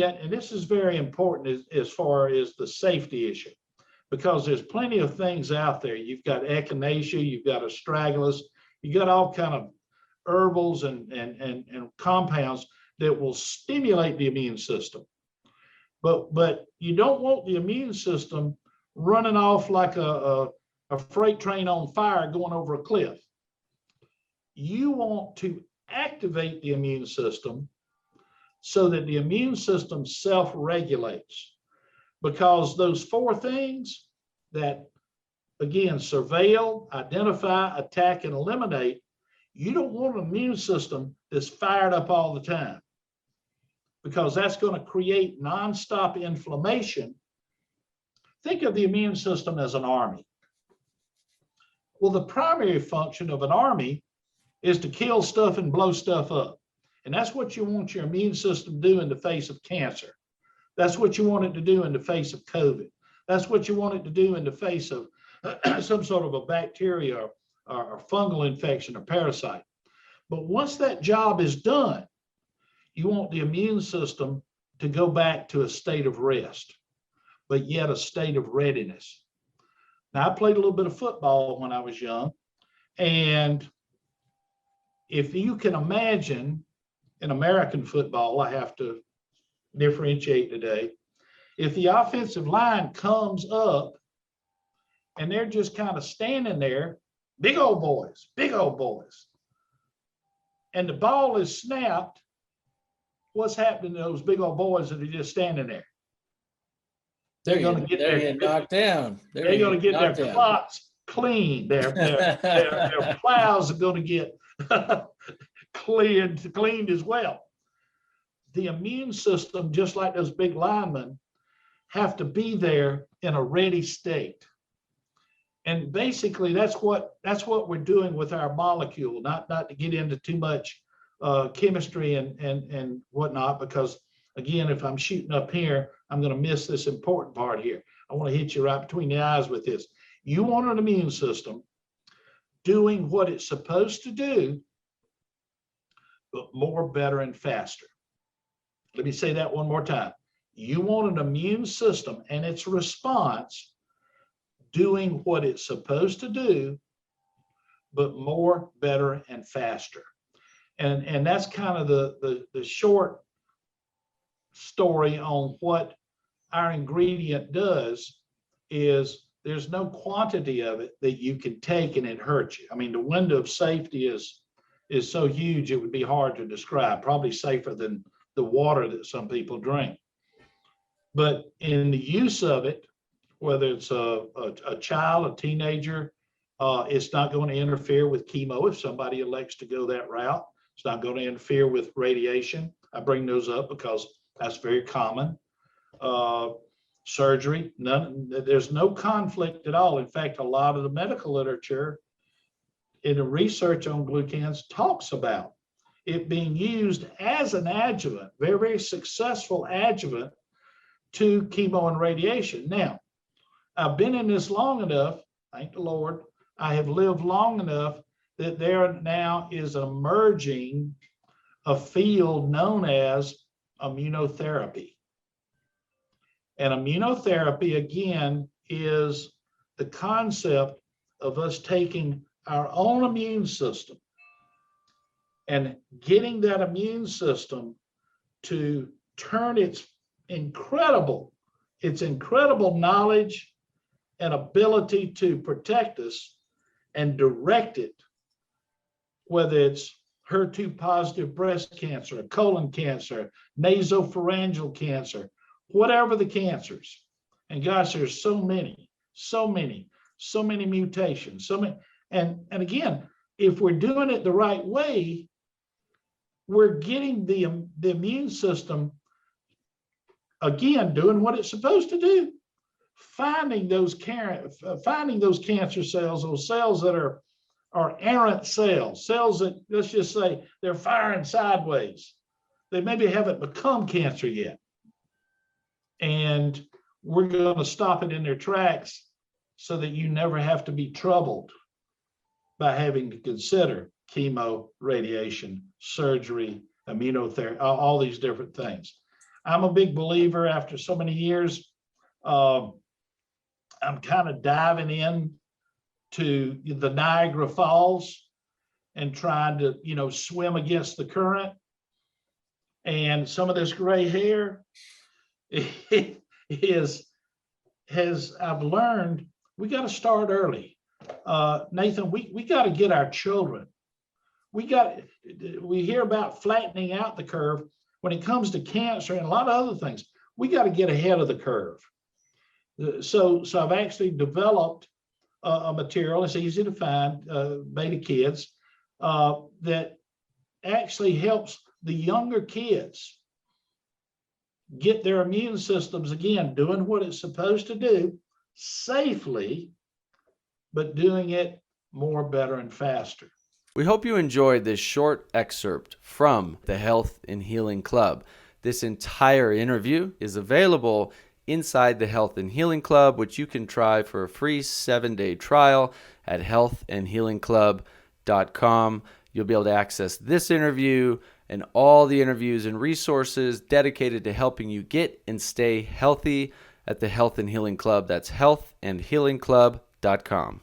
that, and this is very important as far as the safety issue, because there's plenty of things out there. You've got echinacea, you've got astragalus, you got all kind of herbals and compounds that will stimulate the immune system. But you don't want the immune system running off like a freight train on fire going over a cliff. You want to activate the immune system so that the immune system self-regulates, because those four things that, again, surveil, identify, attack, and eliminate, you don't want an immune system that's fired up all the time, because that's going to create nonstop inflammation. Think of the immune system as an army. Well, the primary function of an army is to kill stuff and blow stuff up. And that's what you want your immune system to do in the face of cancer. That's what you want it to do in the face of COVID. That's what you want it to do in the face of some sort of a bacteria or fungal infection or parasite. But once that job is done, you want the immune system to go back to a state of rest, but yet a state of readiness. Now, I played a little bit of football when I was young, and if you can imagine in American football, I have to differentiate today. If the offensive line comes up and they're just kind of standing there, big old boys, and the ball is snapped, what's happening to those big old boys that are just standing there? They're going to get knocked down. They're going to get their clots clean. Their plows are going to get cleaned as well. The immune system, just like those big linemen, have to be there in a ready state. And basically, that's what we're doing with our molecule. Not to get into too much chemistry and whatnot, because again, if I'm shooting up here, I'm going to miss this important part here. I want to hit you right between the eyes with this. You want an immune system doing what it's supposed to do, but more, better, and faster. Let me say that one more time. You want an immune system and its response doing what it's supposed to do, but more, better, and faster. And that's kind of the short story on what our ingredient does. Is there's no quantity of it that you can take and it hurts you. I mean, the window of safety is so huge, it would be hard to describe, probably safer than the water that some people drink. But in the use of it, whether it's a child, a teenager, it's not going to interfere with chemo if somebody elects to go that route. It's not going to interfere with radiation. I bring those up because that's very common. Surgery, there's no conflict at all. In fact, a lot of the medical literature in the research on glucans talks about it being used as an adjuvant, very, very successful adjuvant to chemo and radiation. Now, I've been in this long enough, thank the Lord, I have lived long enough that there now is emerging a field known as immunotherapy. And immunotherapy, again, is the concept of us taking our own immune system and getting that immune system to turn its incredible knowledge and ability to protect us and direct it, whether it's HER2 positive breast cancer, colon cancer, nasopharyngeal cancer, whatever the cancers. And gosh, there's so many mutations, and again, if we're doing it the right way, we're getting the immune system, again, doing what it's supposed to do, finding those cancer cells, those cells that are errant cells that, let's just say, they're firing sideways. They maybe haven't become cancer yet. And we're going to stop it in their tracks so that you never have to be troubled by having to consider chemo, radiation, surgery, immunotherapy, all these different things. I'm a big believer after so many years. I'm kind of diving in to the Niagara Falls and trying to, swim against the current. And some of this gray hair I've learned we got to start early. Nathan, we got to get our children. We hear about flattening out the curve when it comes to cancer and a lot of other things. We got to get ahead of the curve. So I've actually developed a material. It's easy to find, Beta Kids, that actually helps the younger kids get their immune systems, again, doing what it's supposed to do safely, but doing it more, better, and faster. We hope you enjoyed this short excerpt from the Health and Healing Club. This entire interview is available inside the Health and Healing Club, which you can try for a free 7-day trial at healthandhealingclub.com. You'll be able to access this interview and all the interviews and resources dedicated to helping you get and stay healthy at the Health and Healing Club. That's healthandhealingclub.com.